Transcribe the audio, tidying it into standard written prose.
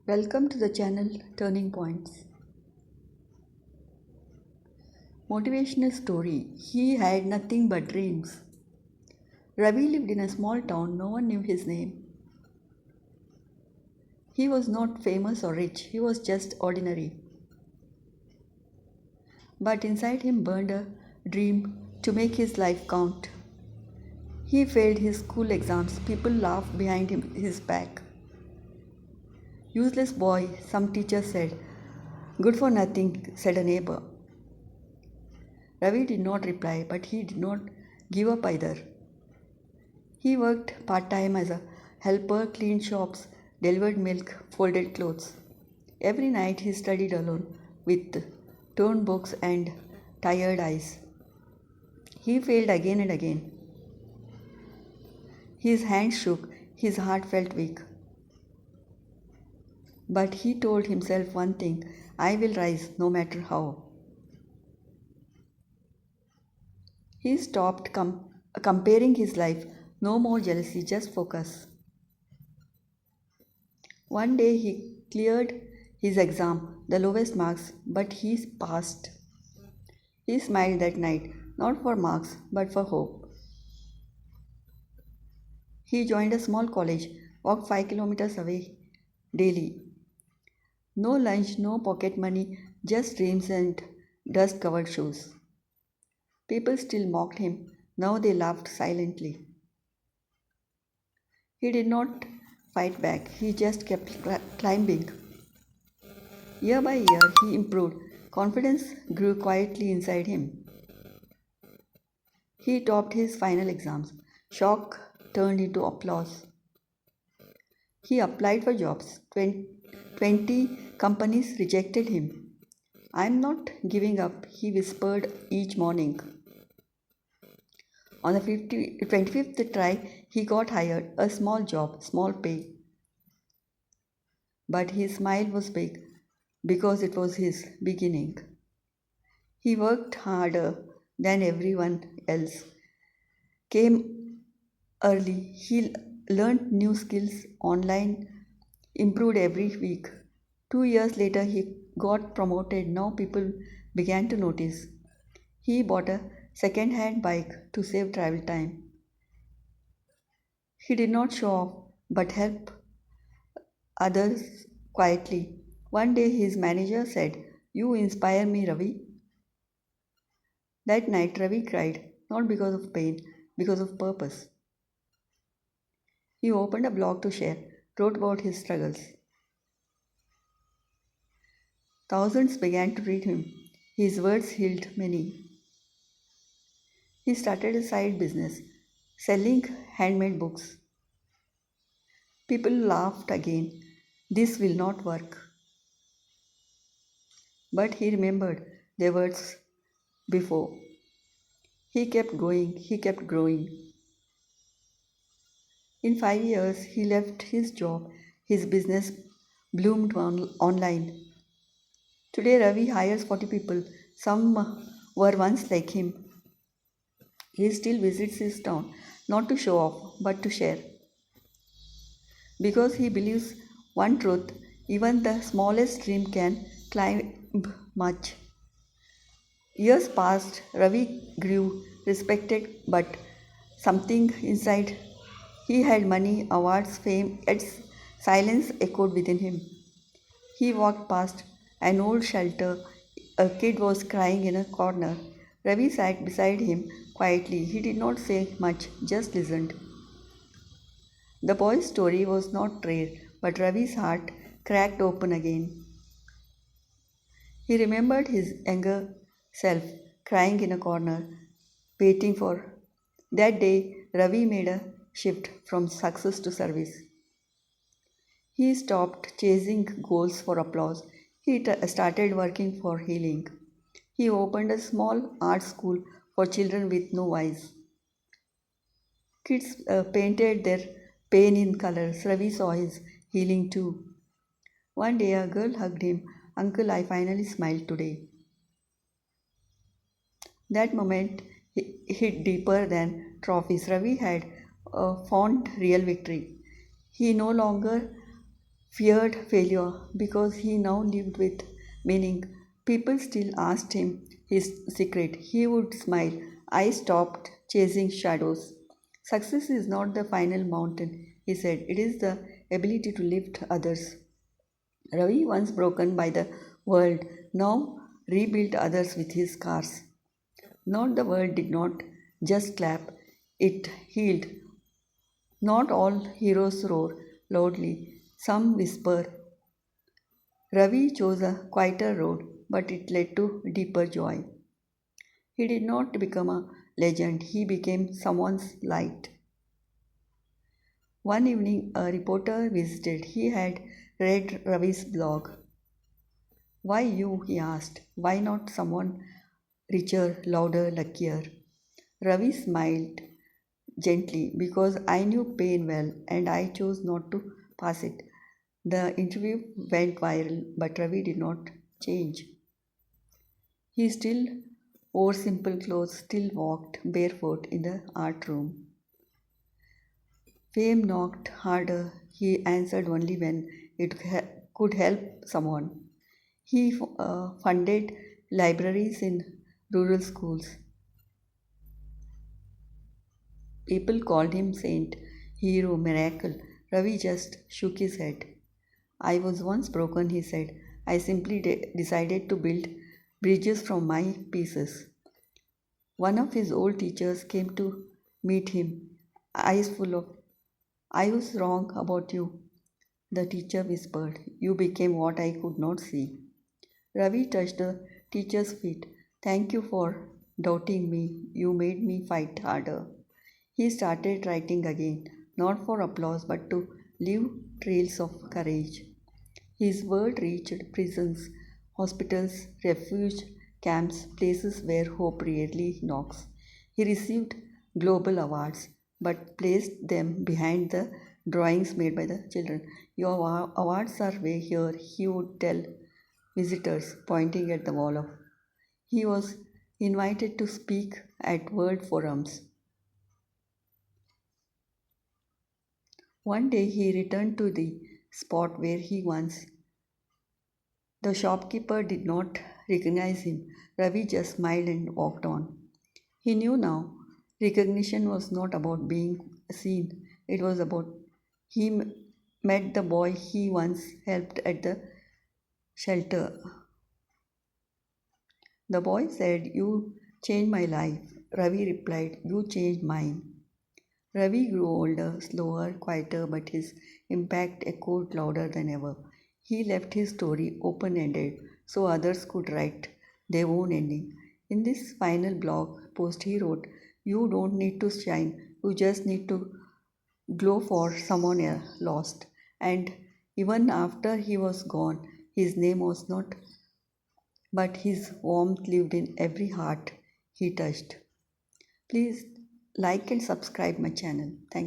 Welcome to the channel Turning Points. Motivational story. He had nothing but dreams. Ravi lived in a small town, no one knew his name. He was not famous or rich, he was just ordinary. But inside him burned a dream to make his life count. He failed his school exams, people laughed behind his back. Useless boy, some teacher said. Good for nothing, said a neighbor. Ravi did not reply, but he did not give up either. He worked part time as a helper, cleaned shops, delivered milk, folded clothes. Every night he studied alone with torn books and tired eyes. He failed again and again. His hands shook, his heart felt weak. But he told himself one thing: I will rise no matter how. He stopped comparing his life. No more jealousy, just focus. One day he cleared his exam, the lowest marks, but he passed. He smiled that night, not for marks, but for hope. He joined a small college, walked 5 kilometers away daily. No lunch, no pocket money, just dreams and dust covered shoes. People still mocked him, now they laughed silently. He did not fight back, he just kept climbing. Year by year, he improved. Confidence grew quietly inside him. He topped his final exams. Shock turned into applause. He applied for jobs. 20 companies rejected him. I'm not giving up, he whispered each morning. On the 25th try, he got hired, a small job, small pay. But his smile was big because it was his beginning. He worked harder than everyone else, came early, he learned new skills online, improved every week. 2 years later, he got promoted. Now people began to notice. He bought a second hand bike to save travel time. He did not show off but help others quietly. One day his manager said, You inspire me, Ravi. That night Ravi cried, not because of pain, because of purpose. He opened a blog to share, wrote about his struggles. Thousands began to read him. His words healed many. He started a side business, selling handmade books. People laughed again. This will not work. But he remembered their words before. He kept going, he kept growing. In 5 years, he left his job, his business bloomed online. Today, Ravi hires 40 people. Some were once like him. He still visits his town, not to show off, but to share. Because he believes one truth: even the smallest dream can climb much. Years passed, Ravi grew, respected, but something inside. He had money, awards, fame, yet silence echoed within him. He walked past an old shelter. A kid was crying in a corner. Ravi sat beside him quietly. He did not say much, just listened. The boy's story was not rare, but Ravi's heart cracked open again. He remembered his younger self crying in a corner, waiting for. That day, Ravi made a shift from success to service. He stopped chasing goals for applause. He started working for healing. He opened a small art school for children with no eyes. Kids painted their pain in colors. Ravi saw his healing too. One day, a girl hugged him. Uncle, I finally smiled today. That moment hit deeper than trophies. Ravi had found real victory. He no longer feared failure because he now lived with meaning. People still asked him his secret. He would smile. I stopped chasing shadows. Success is not the final mountain, he said. It is the ability to lift others. Ravi, once broken by the world, now rebuilt others with his scars. Not the world did not just clap, it healed. Not all heroes roar loudly, some whisper. Ravi chose a quieter road, but it led to deeper joy. He did not become a legend, he became someone's light. One evening, a reporter visited. He had read Ravi's blog. Why you? He asked. Why not someone richer, louder, luckier? Ravi smiled gently because I knew pain well and I chose not to pass it. The interview went viral, but Ravi did not change. He still wore simple clothes, still walked barefoot in the art room. Fame knocked harder. He answered only when could help someone. He funded libraries in rural schools. People called him saint, hero, miracle. Ravi just shook his head. I was once broken, he said. I simply decided to build bridges from my pieces. One of his old teachers came to meet him, eyes full of, I was wrong about you. The teacher whispered, you became what I could not see. Ravi touched the teacher's feet. Thank you for doubting me. You made me fight harder. He started writing again, not for applause but to leave trails of courage. His word reached prisons, hospitals, refuge camps, places where hope rarely knocks. He received global awards but placed them behind the drawings made by the children. Your awards are way here, he would tell visitors, pointing at the wall of. He was invited to speak at world forums. One day he returned to the spot where he once. The shopkeeper did not recognize him. Ravi just smiled and walked on. He knew now recognition was not about being seen, it was about he met the boy he once helped at the shelter. The boy said, you changed my life. Ravi replied, you changed mine. Ravi grew older, slower, quieter, but his impact echoed louder than ever. He left his story open ended so others could write their own ending. In this final blog post, he wrote, you don't need to shine, you just need to glow for someone lost. And even after he was gone, his name was not, but his warmth lived in every heart he touched. Please like and subscribe my channel. Thank you.